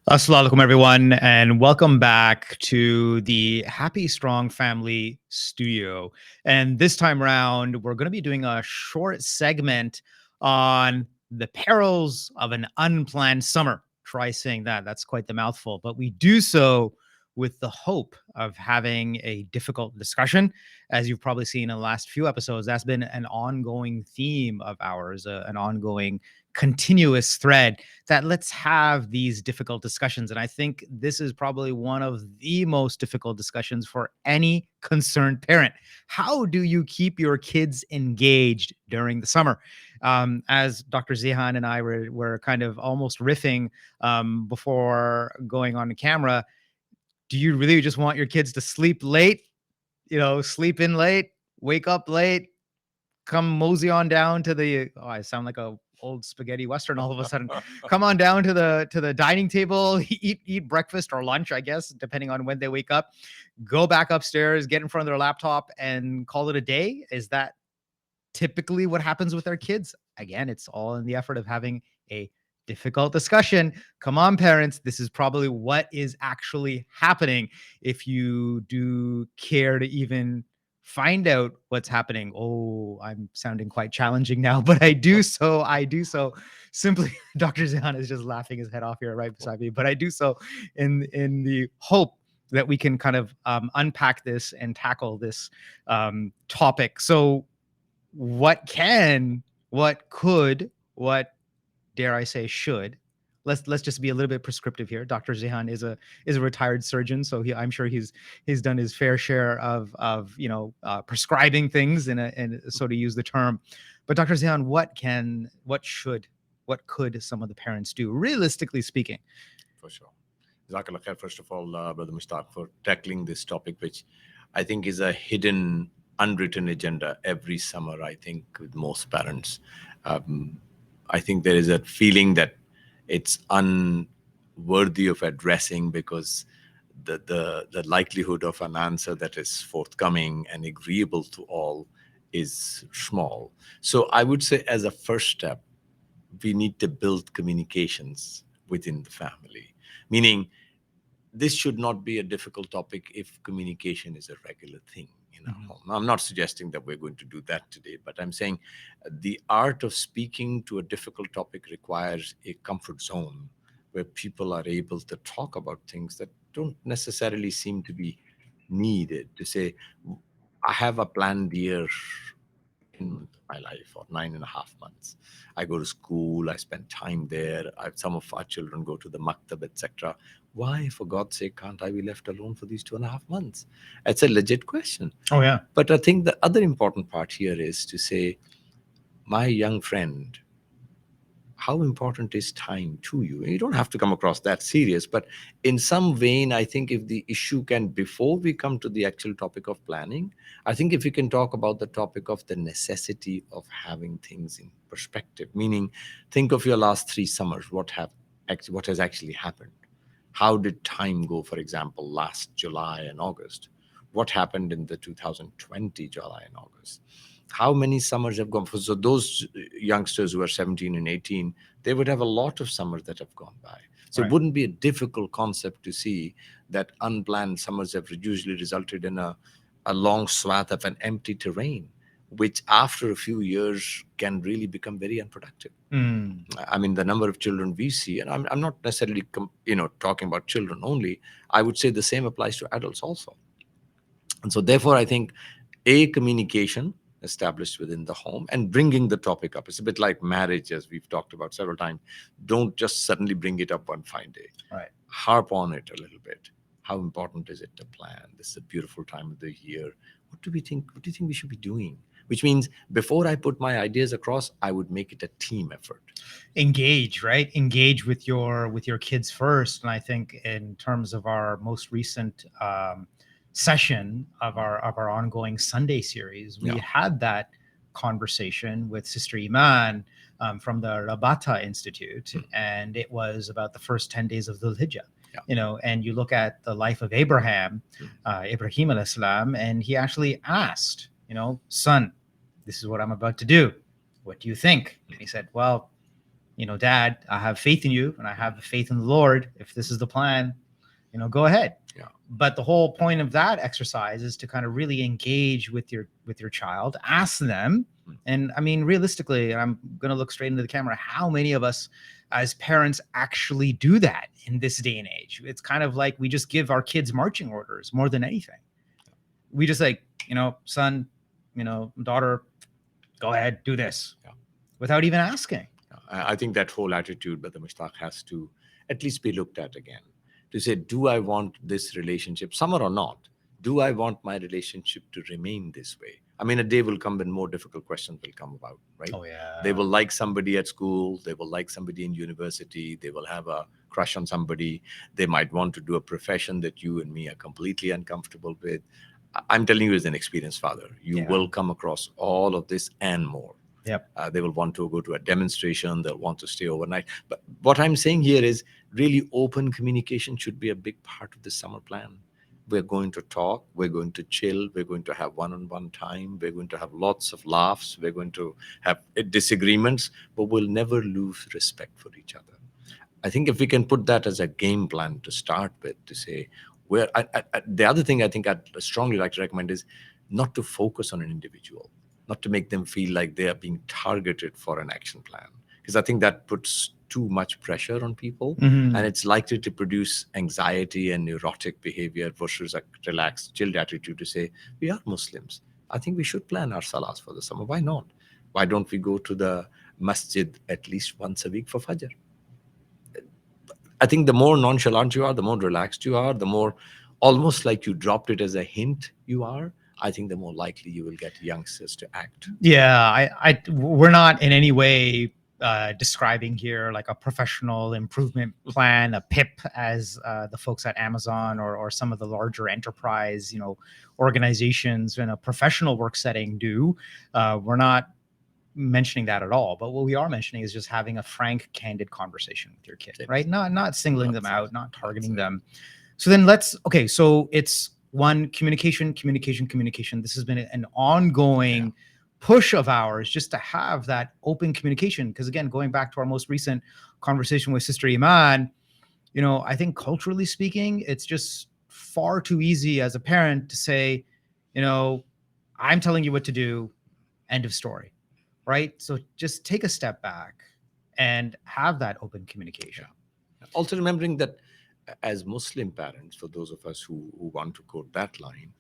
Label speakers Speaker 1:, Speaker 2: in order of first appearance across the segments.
Speaker 1: Assalamu alaikum, everyone, and welcome back to the Happy Strong Family Studio. And this time around, we're going to be doing a short segment on the perils of an unplanned summer. Try saying that. That's quite the mouthful. But we do so with the hope of having a difficult discussion. As you've probably seen in the last few episodes, that's been an ongoing theme of ours, an ongoing continuous thread that let's have these difficult discussions. And I think this is probably one of the most difficult discussions for any concerned parent. How do you keep your kids engaged during the summer? As Dr. Zaihan and I were kind of almost riffing before going on the camera, do you really just want your kids to sleep late? Sleep in late, wake up late, come mosey on down to the I sound like a old spaghetti western all of a sudden. Come on down to the dining table, eat breakfast or lunch, I guess, depending on when they wake up. Go back upstairs, get in front of their laptop and call it a day. Is that typically what happens with our kids? Again, it's all in the effort of having a difficult discussion. Come on, parents. This is probably what is actually happening. If you do care to even find out what's happening. Oh, I'm sounding quite challenging now, but I do so simply. Dr. Zaihan is just laughing his head off here right beside me, but I do so in the hope that we can kind of unpack this and tackle this topic. So what could, what dare I say should. Let's just be a little bit prescriptive here. Dr. Zaihan is a retired surgeon, so I'm sure he's done his fair share of prescribing things and so to use the term. But Dr. Zaihan, what could some of the parents do, realistically speaking?
Speaker 2: For sure. Jazakallah khair, first of all, Brother Mushtaq, for tackling this topic, which I think is a hidden, unwritten agenda every summer, I think, with most parents. I think there is a feeling that it's unworthy of addressing because the likelihood of an answer that is forthcoming and agreeable to all is small. So I would say as a first step, we need to build communications within the family, meaning this should not be a difficult topic if communication is a regular thing in our home. Now, I'm not suggesting that we're going to do that today, but I'm saying the art of speaking to a difficult topic requires a comfort zone where people are able to talk about things that don't necessarily seem to be needed. To say, I have a planned year in my life, or 9.5 months. I go to school, I spend time there. Some of our children go to the maktab, etc. Why, for God's sake, can't I be left alone for these 2.5 months? It's a legit question.
Speaker 1: Oh, yeah.
Speaker 2: But I think the other important part here is to say, my young friend, how important is time to you? You don't have to come across that serious, but in some vein, I think if the issue can, before we come to the actual topic of planning, I think if we can talk about the topic of the necessity of having things in perspective, meaning think of your last 3 summers, what has actually happened? How did time go, for example, last July and August? What happened in the 2020 July and August? How many summers have gone? So those youngsters who are 17 and 18, they would have a lot of summers that have gone by. So
Speaker 1: Right.
Speaker 2: It wouldn't be a difficult concept to see that unplanned summers have usually resulted in a long swath of an empty terrain, which after a few years can really become very unproductive. I mean, the number of children we see, and I'm not necessarily talking about children only. I would say the same applies to adults also. And so therefore, I think communication established within the home and bringing the topic up. It's a bit like marriage, as we've talked about several times. Don't just suddenly bring it up one fine day.
Speaker 1: Right.
Speaker 2: Harp on it a little bit. How important is it to plan? This is a beautiful time of the year. What do we think? What do you think we should be doing? Which means before I put my ideas across, I would make it a team effort.
Speaker 1: Engage, right? Engage with your kids first. And I think in terms of our most recent session of our ongoing Sunday series, we had that conversation with Sister Iman from the Rabata Institute, and it was about the first 10 days of Dhul Hijjah. And you look at the life of Abraham, Ibrahim alayhi salam, and he actually asked, son, this is what I'm about to do. What do you think? And he said, well, Dad, I have faith in you and I have faith in the Lord. If this is the plan, go ahead.
Speaker 2: Yeah.
Speaker 1: But the whole point of that exercise is to kind of really engage with your child, ask them. And I mean, realistically, I'm going to look straight into the camera. How many of us as parents actually do that in this day and age? It's kind of like we just give our kids marching orders more than anything. We just like, son, daughter, go ahead, do this, without even asking.
Speaker 2: I think that whole attitude, Brother Mushtaq, has to at least be looked at again. To say, do I want this relationship, summer or not? Do I want my relationship to remain this way? I mean, a day will come when more difficult questions will come about, right?
Speaker 1: Oh yeah.
Speaker 2: They will like somebody at school. They will like somebody in university. They will have a crush on somebody. They might want to do a profession that you and me are completely uncomfortable with. I'm telling you, as an experienced father, you will come across all of this and more.
Speaker 1: Yep.
Speaker 2: They will want to go to a demonstration. They'll want to stay overnight. But what I'm saying here is really open communication should be a big part of the summer plan. We're going to talk. We're going to chill. We're going to have one-on-one time. We're going to have lots of laughs. We're going to have disagreements, but we'll never lose respect for each other. I think if we can put that as a game plan to start with, to say, the other thing I think I'd strongly like to recommend is not to focus on an individual, not to make them feel like they are being targeted for an action plan, because I think that puts too much pressure on people, and it's likely to produce anxiety and neurotic behavior versus a relaxed, chilled attitude to say, we are Muslims. I think we should plan our salahs for the summer. Why not? Why don't we go to the masjid at least once a week for Fajr? I think the more nonchalant you are, the more relaxed you are, the more almost like you dropped it as a hint you are, I think the more likely you will get youngsters to act.
Speaker 1: Yeah, we're not in any way describing here like a professional improvement plan, a PIP, as the folks at Amazon or some of the larger enterprise, organizations in a professional work setting do. We're not mentioning that at all. But what we are mentioning is just having a frank, candid conversation with your kid, right? Not singling them out, not targeting them. So then so it's one, communication. This has been an ongoing push of ours, just to have that open communication. Because again, going back to our most recent conversation with Sister Iman, I think culturally speaking, it's just far too easy as a parent to say, I'm telling you what to do, end of story, right? So just take a step back and have that open communication.
Speaker 2: Also remembering that as Muslim parents, for those of us who want to quote that line,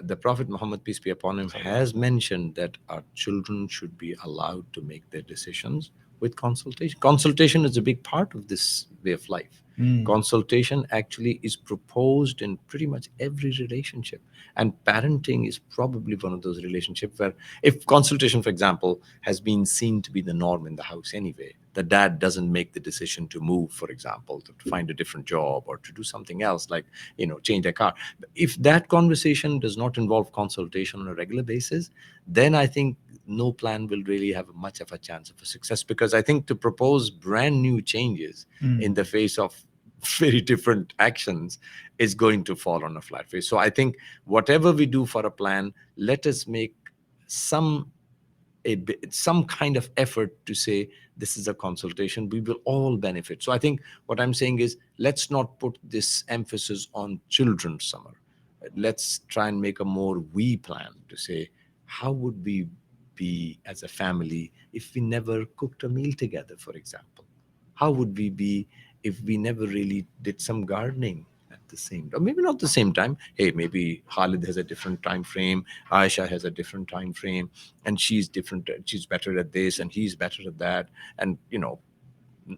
Speaker 2: the Prophet Muhammad, peace be upon him, has mentioned that our children should be allowed to make their decisions with consultation. Consultation is a big part of this way of life. Consultation actually is proposed in pretty much every relationship. And parenting is probably one of those relationships where, if consultation, for example, has been seen to be the norm in the house anyway, the dad doesn't make the decision to move, for example, to find a different job or to do something else, like, change their car. If that conversation does not involve consultation on a regular basis, then I think no plan will really have much of a chance of a success, because I think to propose brand new changes in the face of very different actions is going to fall on a flat face. So I think whatever we do for a plan, let us make some kind of effort to say, this is a consultation, we will all benefit. So I think what I'm saying is, let's not put this emphasis on children's summer. Let's try and make a more we plan to say, how would we be as a family if we never cooked a meal together, for example? How would we be if we never really did some gardening at the same time? Or maybe not the same time. Hey, maybe Khalid has a different time frame, Aisha has a different time frame, and she's different, she's better at this and he's better at that. And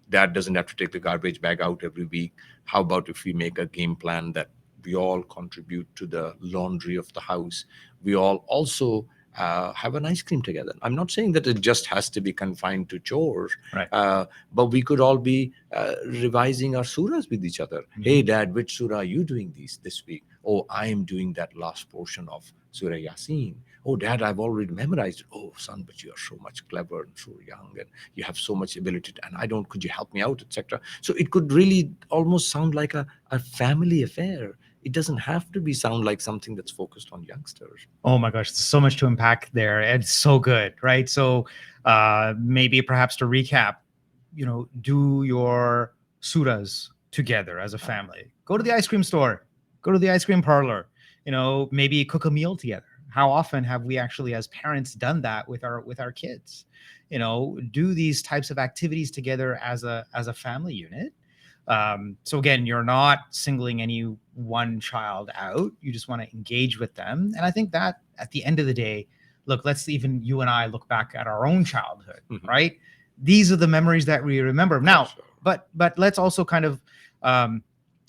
Speaker 2: dad doesn't have to take the garbage bag out every week. How about if we make a game plan that we all contribute to the laundry of the house? We all also have an ice cream together. I'm not saying that it just has to be confined to chores,
Speaker 1: right?
Speaker 2: But we could all be revising our surahs with each other. Hey, Dad, which surah are you doing this week? Oh, I am doing that last portion of Surah Yasin. Oh, Dad, I've already memorized it. Oh, son, but you are so much clever and so young, and you have so much ability, and I don't. Could you help me out, etc. So it could really almost sound like a family affair. It doesn't have to be sound like something that's focused on youngsters.
Speaker 1: Oh my gosh, there's so much to unpack there. It's so good, right? So maybe perhaps to recap, do your surahs together as a family. Go to the ice cream store, go to the ice cream parlor, maybe cook a meal together. How often have we actually as parents done that with our kids? Do these types of activities together as a family unit. So again, you're not singling any one child out. You just want to engage with them. And I think that at the end of the day, look, let's even you and I look back at our own childhood, right? These are the memories that we remember now.
Speaker 2: Sure.
Speaker 1: But let's also kind of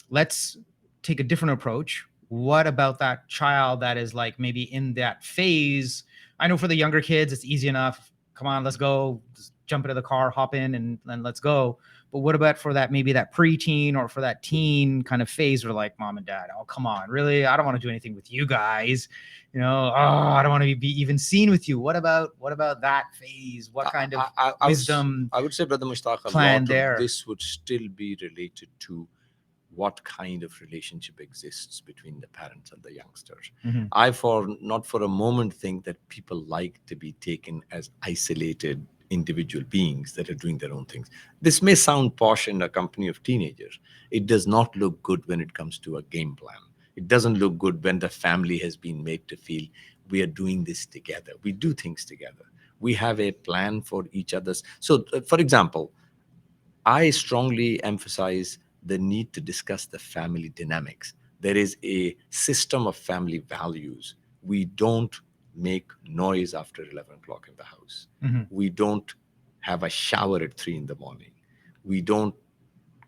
Speaker 1: let's take a different approach. What about that child that is like maybe in that phase? I know for the younger kids, it's easy enough. Come on, let's go. Just jump into the car, hop in, and let's go. But what about for that maybe that preteen or for that teen kind of phase where like mom and dad, oh come on, really? I don't want to do anything with you guys. I don't want to be even seen with you. What about that phase? What kind of wisdom
Speaker 2: I would say, Brother Mushtaq, a
Speaker 1: plan
Speaker 2: lot
Speaker 1: there?
Speaker 2: of this would still be related to what kind of relationship exists between the parents and the youngsters.
Speaker 1: Mhm.
Speaker 2: I not for a moment think that people like to be taken as isolated individual beings that are doing their own things. This may sound posh in a company of teenagers. It does not look good when it comes to a game plan. It doesn't look good when the family has been made to feel we are doing this together. We do things together. We have a plan for each other's. So, for example, I strongly emphasize the need to discuss the family dynamics. There is a system of family values. We don't make noise after 11 o'clock in the house.
Speaker 1: Mhm.
Speaker 2: We don't have a shower at 3 in the morning. We don't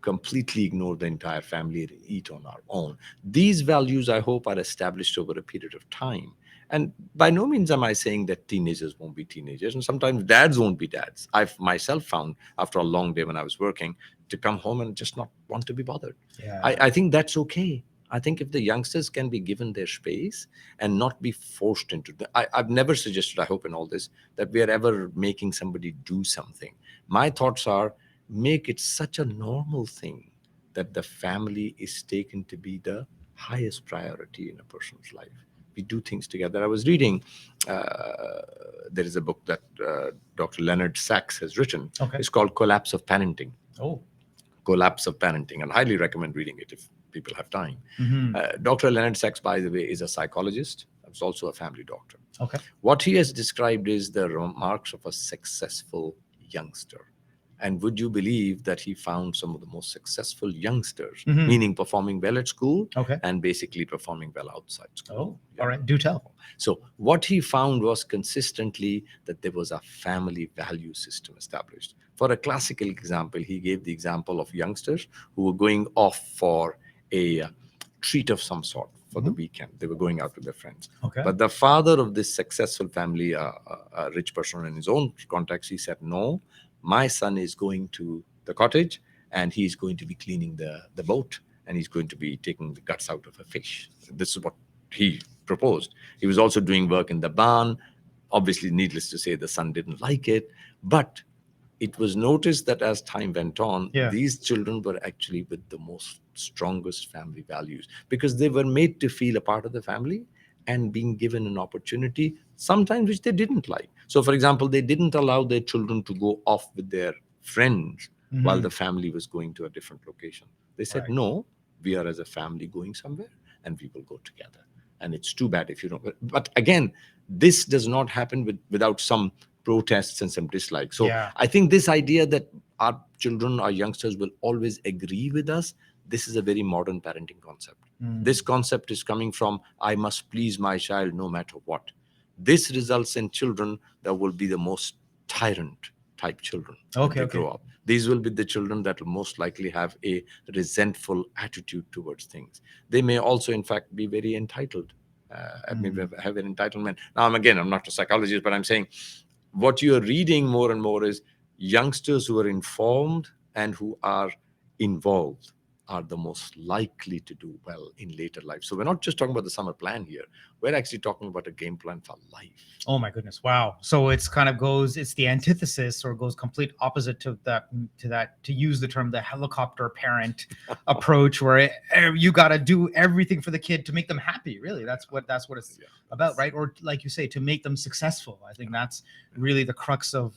Speaker 2: completely ignore the entire family and eat on our own. These values, I hope, are established over a period of time. And by no means am I saying that teenagers won't be teenagers, and sometimes dads won't be dads. I've myself found after a long day when I was working to come home and just not want to be bothered.
Speaker 1: Yeah.
Speaker 2: I think that's okay. I think if the youngsters can be given their space and not be forced into I've never suggested, I hope in all this, that we are ever making somebody do something. My thoughts are make it such a normal thing that the family is taken to be the highest priority in a person's life. We do things together. I was reading, there is a book that Dr. Leonard Sachs has written.
Speaker 1: Okay.
Speaker 2: It's called Collapse of Parenting.
Speaker 1: Oh.
Speaker 2: Collapse of Parenting, and highly recommend reading it if people have time.
Speaker 1: Mhm.
Speaker 2: Dr. Leonard Sachs, by the way, is a psychologist. He's also a family doctor.
Speaker 1: Okay.
Speaker 2: What he has described is the remarks of a successful youngster. And would you believe that he found some of the most successful youngsters,
Speaker 1: Mhm.
Speaker 2: meaning performing well at school
Speaker 1: Okay.
Speaker 2: and basically performing well outside school?
Speaker 1: Oh, all right. Do tell.
Speaker 2: So what he found was consistently that there was a family value system established. For a classical example, he gave the example of youngsters who were going off for a treat of some sort for the weekend. They were going out with their friends.
Speaker 1: Okay.
Speaker 2: But the father of this successful family, a rich person in his own context, he said, no, my son is going to the cottage and he's going to be cleaning the boat and he's going to be taking the guts out of a fish. This is what he proposed. He was also doing work in the barn. Obviously, needless to say, the son didn't like it. But it was noticed that as time went on,
Speaker 1: Yeah.
Speaker 2: these children were actually with the most strongest family values because they were made to feel a part of the family and being given an opportunity, sometimes which they didn't like. So, for example, they didn't allow their children to go off with their friends while the family was going to a different location. They said,
Speaker 1: Right.
Speaker 2: no, we are as a family going somewhere and we will go together. And it's too bad if you don't. But again, this does not happen without some protests and some dislikes. So
Speaker 1: Yeah.
Speaker 2: I think this idea that our children, our youngsters will always agree with us, this is a very modern parenting concept. This concept is coming from, I must please my child no matter what. This results in children that will be the most tyrant type children when
Speaker 1: Okay,
Speaker 2: they
Speaker 1: okay.
Speaker 2: grow up. These will be the children that will most likely have a resentful attitude towards things. They may also, in fact, be very entitled. Maybe have an entitlement. Now, I'm not a psychologist, but I'm saying what you're reading more and more is youngsters who are informed and who are involved. are the most likely to do well in later life. So we're not just talking about the summer plan here. We're actually talking about a game plan for life.
Speaker 1: Oh my goodness. Wow. So it's kind of goes, it's the antithesis or goes complete opposite to use the term, the helicopter parent approach where you got to do everything for the kid to make them happy. Really. That's what it's about, right? Or like you say, to make them successful. I think that's really the crux of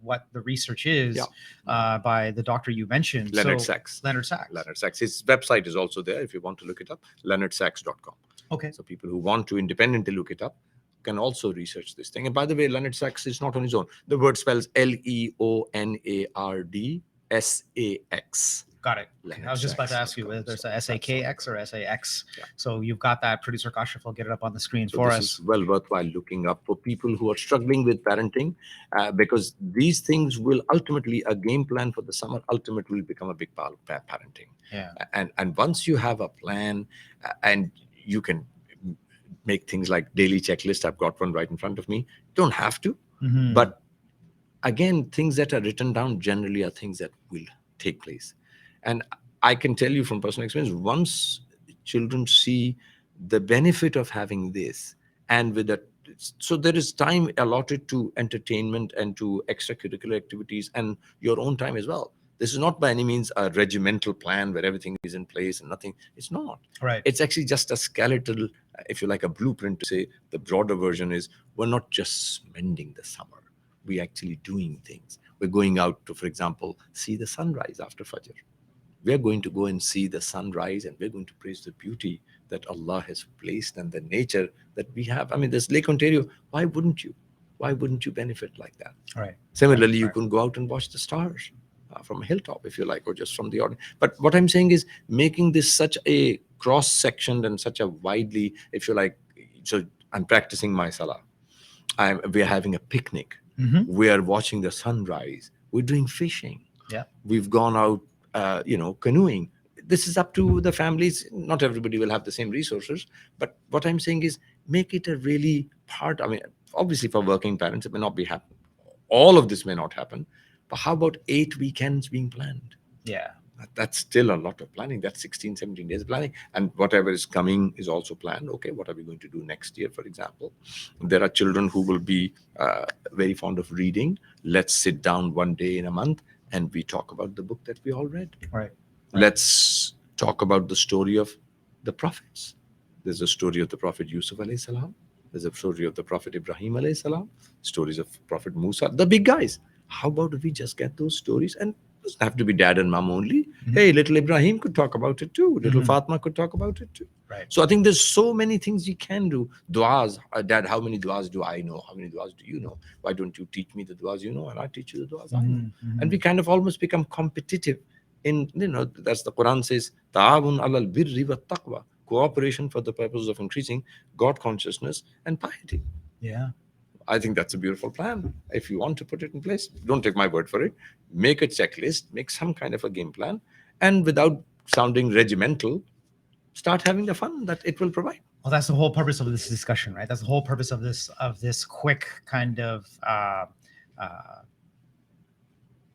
Speaker 1: what the research is by the doctor you mentioned.
Speaker 2: Leonard Sachs.
Speaker 1: Leonard Sachs.
Speaker 2: Leonard Sachs. His website is also there if you want to look it up, leonardsachs.com.
Speaker 1: Okay.
Speaker 2: So people who want to independently look it up can also research this thing. And by the way, Leonard Sachs is not on his own. The word spells Leonardsax.
Speaker 1: Got it. Okay. I was just about to ask you whether there's a SAKX or SAX.
Speaker 2: Yeah.
Speaker 1: So you've got that. Producer Kashif will get it up on the screen
Speaker 2: So
Speaker 1: for
Speaker 2: this
Speaker 1: us.
Speaker 2: is well worthwhile looking up for people who are struggling with parenting, because these things will ultimately, a game plan for the summer ultimately will become a big part of parenting.
Speaker 1: Yeah.
Speaker 2: And once you have a plan, and you can make things like daily checklist. I've got one right in front of me. You don't have to, but again, things that are written down generally are things that will take place. And I can tell you from personal experience, once children see the benefit of having this, and with that, so there is time allotted to entertainment and to extracurricular activities and your own time as well. This is not by any means a regimental plan where everything is in place and nothing. It's not.
Speaker 1: Right.
Speaker 2: It's actually just a skeletal, if you like, a blueprint to say the broader version is we're not just spending the summer. We're actually doing things. We're going out to, for example, see the sunrise after Fajr. We're going to go and see the sunrise, and we're going to praise the beauty that Allah has placed and the nature that we have. I mean, there's Lake Ontario. Why wouldn't you? Why wouldn't you benefit like that?
Speaker 1: Right.
Speaker 2: Similarly, you can go out and watch the stars from a hilltop, if you like, or just from the audience. But what I'm saying is making this such a cross-sectioned and such a widely, if you like, so I'm practicing my salah. We're having a picnic. We are watching the sunrise. We're doing fishing.
Speaker 1: Yeah.
Speaker 2: We've gone out, canoeing. This is up to the families. Not everybody will have the same resources. But what I'm saying is make it a really part. I mean, obviously for working parents, it may not be happen. All of this may not happen. But how about 8 weekends being planned?
Speaker 1: Yeah.
Speaker 2: That's still a lot of planning. That's 16, 17 days of planning. And whatever is coming is also planned. Okay, what are we going to do next year, for example? There are children who will be very fond of reading. Let's sit down one day in a month and we talk about the book that we all read.
Speaker 1: Right.
Speaker 2: Let's talk about the story of the prophets. There's a story of the Prophet Yusuf alayhi salam. There's a story of the Prophet Ibrahim alayhi salam. Stories of Prophet Musa, the big guys. How about we just get those stories? And it doesn't have to be dad and mom only. Hey, little Ibrahim could talk about it too. Little Fatma could talk about it too.
Speaker 1: Right.
Speaker 2: So I think there's so many things you can do. Duas. Dad, how many duas do I know? How many duas do you know? Why don't you teach me the duas you know and I teach you the duas I know? And we kind of almost become competitive in, that's the Quran says, Ta'awun alal birri wa taqwa. Cooperation for the purpose of increasing God consciousness and piety.
Speaker 1: Yeah.
Speaker 2: I think that's a beautiful plan. If you want to put it in place, don't take my word for it. Make a checklist, make some kind of a game plan, and without sounding regimental, start having the fun that it will provide.
Speaker 1: Well, that's the whole purpose of this discussion, right? That's the whole purpose of this quick kind of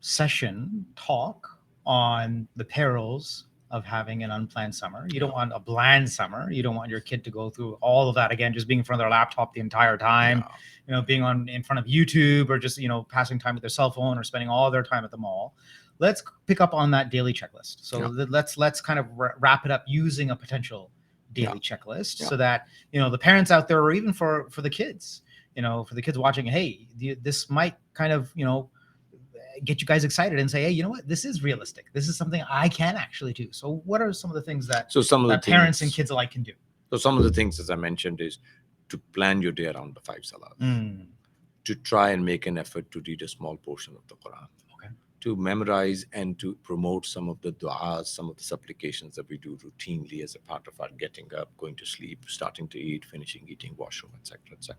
Speaker 1: session talk on the perils of having an unplanned summer. You don't want a bland summer. You don't want your kid to go through all of that again, just being in front of their laptop the entire time, being in front of YouTube or just, passing time with their cell phone or spending all their time at the mall. Let's pick up on that daily checklist. So let's kind of wrap it up using a potential daily checklist so that, the parents out there, or even for the kids, for the kids watching, hey, this might kind of, get you guys excited and say, hey, you know what, this is realistic. This is something I can actually do. So what are some of the things that parents and kids alike can do?
Speaker 2: So some of the things, as I mentioned, is to plan your day around the 5 salahs, to try and make an effort to read a small portion of the Quran, to memorize and to promote some of the du'as, some of the supplications that we do routinely as a part of our getting up, going to sleep, starting to eat, finishing eating, washroom, etc., etc.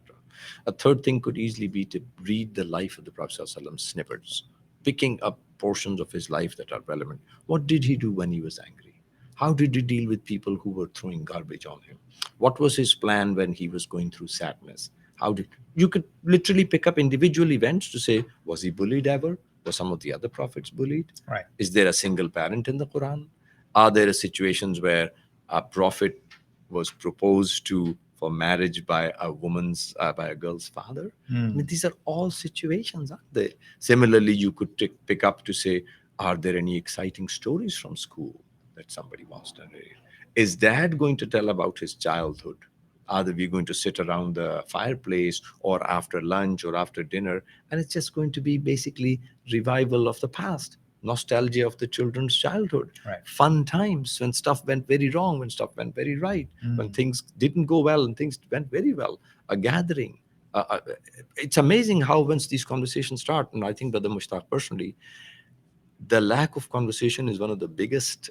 Speaker 2: A third thing could easily be to read the life of the Prophet ﷺ snippets, picking up portions of his life that are relevant. What did he do when he was angry? How did he deal with people who were throwing garbage on him? What was his plan when he was going through sadness? You could literally pick up individual events to say, was he bullied ever? Were some of the other prophets bullied?
Speaker 1: Right.
Speaker 2: Is there a single parent in the Quran? Are there situations where a prophet was proposed to for marriage by a woman's by a girl's father? I mean, these are all situations, aren't they? Similarly, you could pick up to say, are there any exciting stories from school that somebody wants to narrate? Is dad going to tell about his childhood? Are we going to sit around the fireplace or after lunch or after dinner? And it's just going to be basically revival of the past, nostalgia of the children's childhood,
Speaker 1: Right.
Speaker 2: fun times when stuff went very wrong, when stuff went very right, when things didn't go well and things went very well, a gathering. It's amazing how once these conversations start, and I think Brother Mushtaq personally, the lack of conversation is one of the biggest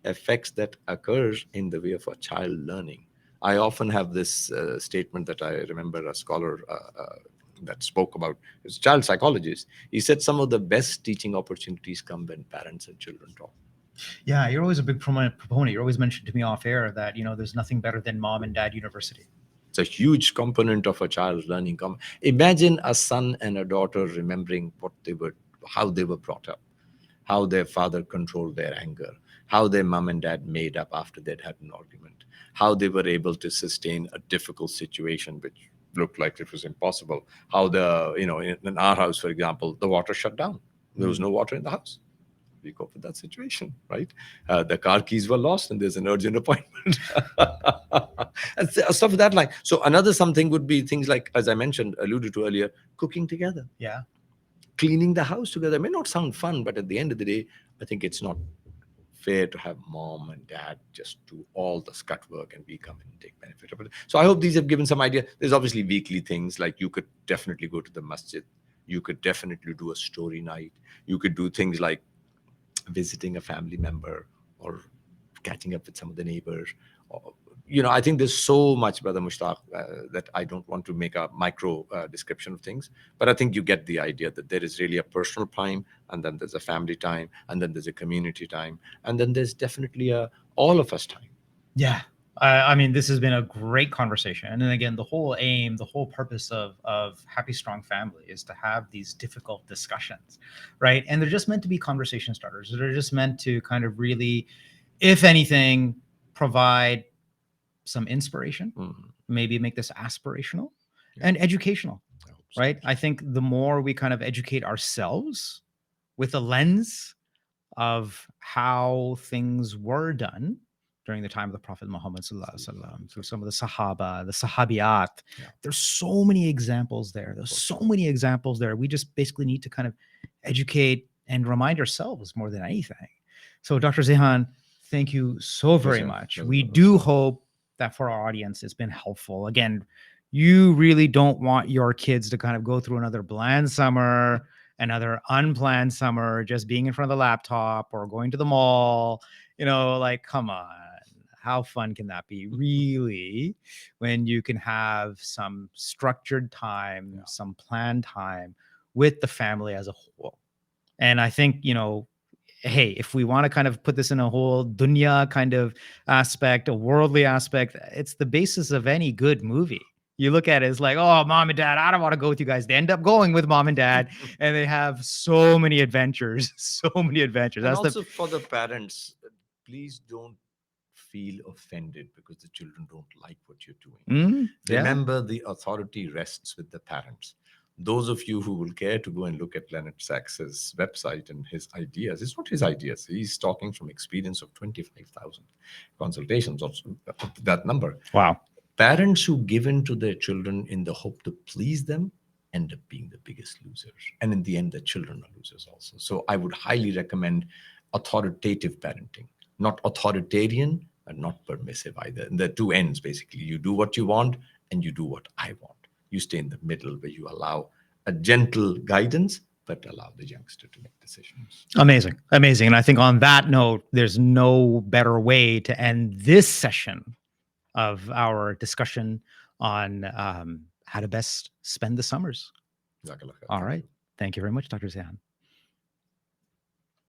Speaker 2: effects that occurs in the way of a child learning. I often have this statement that I remember a scholar that spoke about, his child psychologist. He said some of the best teaching opportunities come when parents and children talk.
Speaker 1: Yeah, you're always a big proponent. You always mentioned to me off air that, there's nothing better than mom and dad university.
Speaker 2: It's a huge component of a child's learning. Imagine a son and a daughter remembering how they were brought up, how their father controlled their anger, how their mom and dad made up after they'd had an argument, how they were able to sustain a difficult situation which looked like it was impossible. How in our house, for example, the water shut down. There was no water in the house. We cope with that situation, right? The car keys were lost and there's an urgent appointment. And stuff of that like. So another something would be things like, as I mentioned, alluded to earlier, cooking together.
Speaker 1: Yeah.
Speaker 2: Cleaning the house together. It may not sound fun, but at the end of the day, I think it's not fair to have mom and dad just do all the scut work and we come in and take benefit of it. So I hope these have given some idea. There's obviously weekly things like you could definitely go to the masjid. You could definitely do a story night. You could do things like visiting a family member or catching up with some of the neighbors. Or, I think there's so much, Brother Mushtaq, that I don't want to make a micro description of things. But I think you get the idea that there is really a personal time, and then there's a family time, and then there's a community time, and then there's definitely a all of us time.
Speaker 1: Yeah. I mean, this has been a great conversation. And then again, the whole aim, the whole purpose of Happy Strong Family is to have these difficult discussions, right? And they're just meant to be conversation starters. They're just meant to kind of really, if anything, provide some inspiration, maybe make this aspirational and educational, right? I think the more we kind of educate ourselves with a lens of how things were done during the time of the Prophet Muhammad sallallahu alaihi wasallam, through some of the Sahaba, the Sahabiyat. There's so many examples there. There's so many examples there. We just basically need to kind of educate and remind ourselves more than anything. So, Dr. Zaihan, thank you so very much. We do hope that for our audience, it's been helpful. Again, you really don't want your kids to kind of go through another bland summer, another unplanned summer, just being in front of the laptop or going to the mall. Like, come on. How fun can that be, really, when you can have some structured time, some planned time with the family as a whole? And I think, hey, if we want to kind of put this in a whole dunya kind of aspect, a worldly aspect, it's the basis of any good movie. You look at it as like, oh, mom and dad, I don't want to go with you guys. They end up going with mom and dad, and they have so many adventures, so many adventures.
Speaker 2: And also for the parents, please don't feel offended because the children don't like what you're doing. Remember, the authority rests with the parents. Those of you who will care to go and look at Leonard Sax's website and his ideas, it's not his ideas. He's talking from experience of 25,000 consultations, or that number.
Speaker 1: Wow.
Speaker 2: Parents who give in to their children in the hope to please them end up being the biggest losers. And in the end, the children are losers also. So I would highly recommend authoritative parenting, not authoritarian and not permissive either. And there are two ends, basically. You do what you want and you do what I want. You stay in the middle where you allow a gentle guidance, but allow the youngster to make decisions.
Speaker 1: Amazing. Amazing. And I think on that note, there's no better way to end this session of our discussion on how to best spend the summers. All right. Thank you very much, Dr. Zaihan.